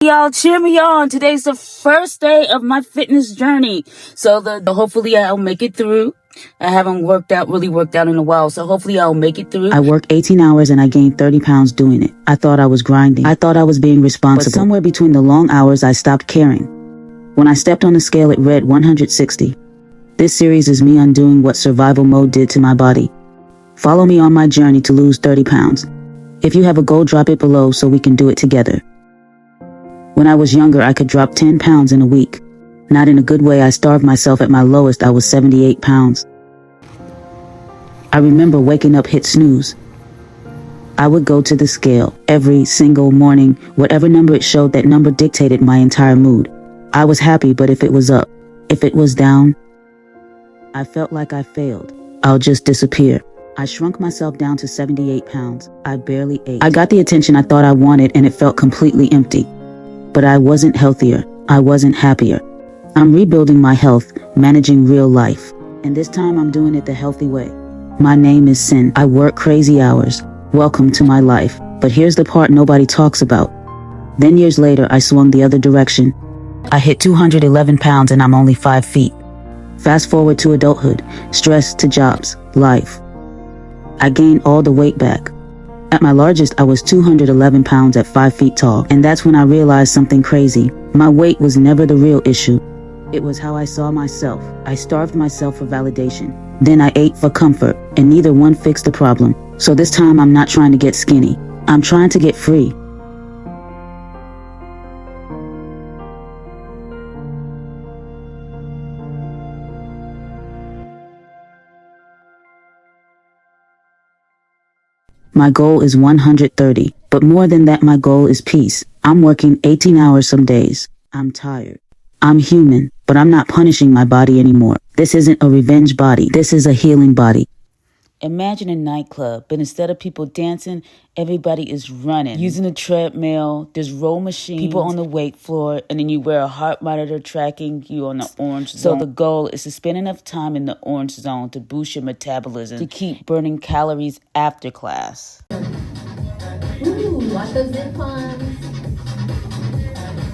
Y'all cheer me on. Today's the first day of my fitness journey. So hopefully I'll make it through. I haven't really worked out in a while, so hopefully I'll make it through. I worked 18 hours and I gained 30 pounds doing it. I thought I was grinding. I thought I was being responsible. But somewhere between the long hours, I stopped caring. When I stepped on the scale, it read 160. This series is me undoing what survival mode did to my body. Follow me on my journey to lose 30 pounds. If you have a goal, drop it below so we can do it together. When I was younger, I could drop 10 pounds in a week. Not in a good way. I starved myself. At my lowest, I was 78 pounds. I remember waking up, hit snooze. I would go to the scale every single morning. Whatever number it showed, that number dictated my entire mood. I was happy, but if it was up, if it was down, I felt like I failed. I'll just disappear. I shrunk myself down to 78 pounds. I barely ate. I got the attention I thought I wanted, and it felt completely empty. But I wasn't healthier. I wasn't happier. I'm rebuilding my health, managing real life. And this time I'm doing it the healthy way. My name is Sin. I work crazy hours. Welcome to my life. But here's the part nobody talks about. Then years later, I swung the other direction. I hit 211 pounds and I'm only 5 feet. Fast forward to adulthood, stress to jobs, life. I gained all the weight back. At my largest, I was 211 pounds at 5 feet tall, and that's when I realized something crazy. My weight was never the real issue. It was how I saw myself. I starved myself for validation. Then I ate for comfort, and neither one fixed the problem. So this time I'm not trying to get skinny. I'm trying to get free. My goal is 130, but more than that, my goal is peace. I'm working 18 hours some days. I'm tired. I'm human, but I'm not punishing my body anymore. This isn't a revenge body. This is a healing body. Imagine a nightclub, but instead of people dancing, everybody is running. Using a treadmill, there's row machines, people on the weight floor, and then you wear a heart monitor tracking you on the orange zone. So the goal is to spend enough time in the orange zone to boost your metabolism, to keep burning calories after class. Ooh, like those inclines.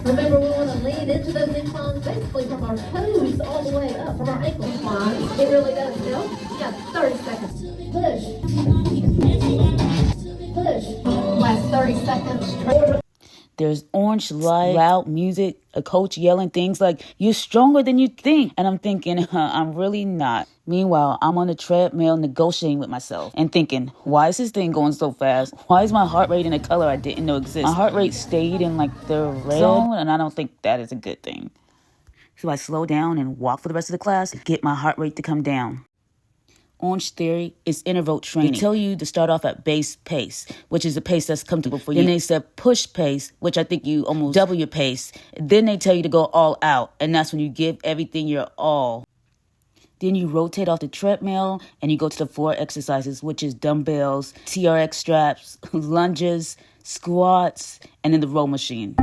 Remember, we want to lean into those inclines basically from our toes all the way up, from our ankle lines. It really does help. Yeah, 30 seconds. Push. Push. Last 30 seconds. There's orange light, loud music, a coach yelling things like, "You're stronger than you think." And I'm thinking, I'm really not. Meanwhile, I'm on the treadmill negotiating with myself and thinking, why is this thing going so fast? Why is my heart rate in a color I didn't know existed? My heart rate stayed in like the red zone, and I don't think that is a good thing. So I slow down and walk for the rest of the class, get my heart rate to come down. Orange Theory is interval training. They tell you to start off at base pace, which is a pace that's comfortable for you. Then they said push pace, which I think you almost double your pace. Then they tell you to go all out, and that's when you give everything your all. Then you rotate off the treadmill, and you go to the 4 exercises, which is dumbbells, TRX straps, lunges, squats, and then the row machine.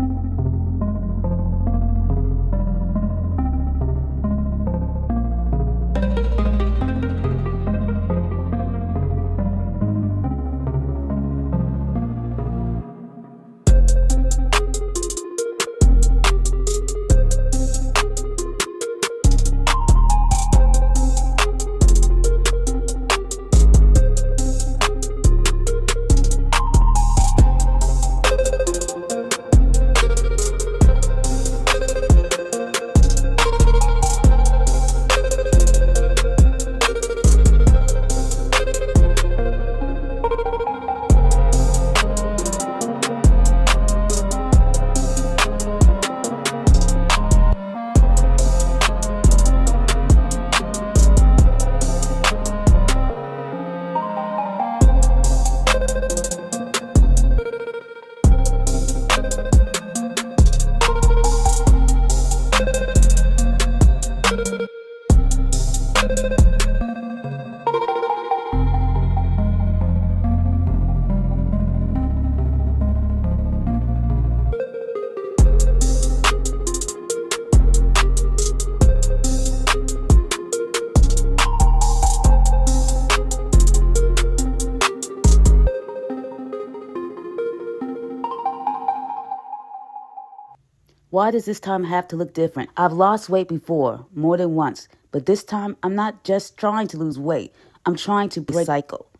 Why does this time have to look different? I've lost weight before, more than once, but this time I'm not just trying to lose weight. I'm trying to break the cycle.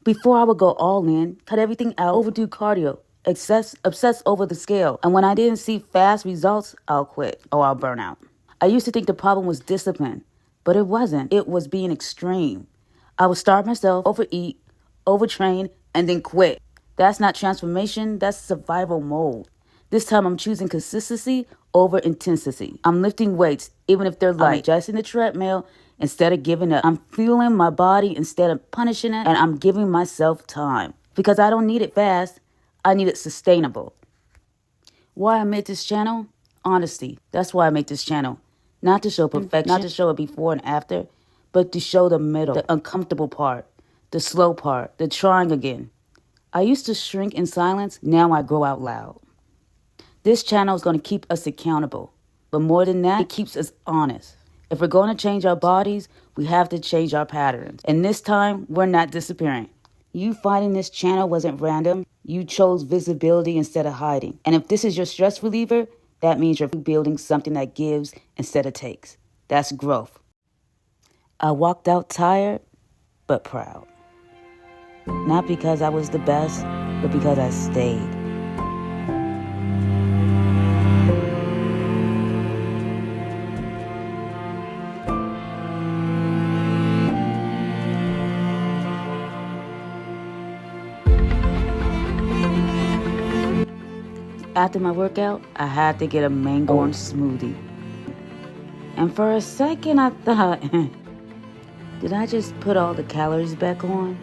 Before I would go all in, cut everything out, overdo cardio, obsess over the scale, and when I didn't see fast results, I'll quit or I'll burn out. I used to think the problem was discipline, but it wasn't. It was being extreme. I would starve myself, overeat, overtrain, and then quit. That's not transformation, that's survival mode. This time I'm choosing consistency over intensity. I'm lifting weights, even if they're light. I'm adjusting the treadmill instead of giving up. I'm fueling my body instead of punishing it, and I'm giving myself time. Because I don't need it fast, I need it sustainable. Why I made this channel? Honesty. That's why I make this channel. Not to show perfection, not to show a before and after, but to show the middle, the uncomfortable part, the slow part, the trying again. I used to shrink in silence, now I grow out loud. This channel is going to keep us accountable, but more than that, it keeps us honest. If we're going to change our bodies, we have to change our patterns. And this time, we're not disappearing. You finding this channel wasn't random. You chose visibility instead of hiding. And if this is your stress reliever, that means you're building something that gives instead of takes. That's growth. I walked out tired, but proud. Not because I was the best, but because I stayed. After my workout, I had to get a mango orange smoothie. And for a second, I thought, did I just put all the calories back on?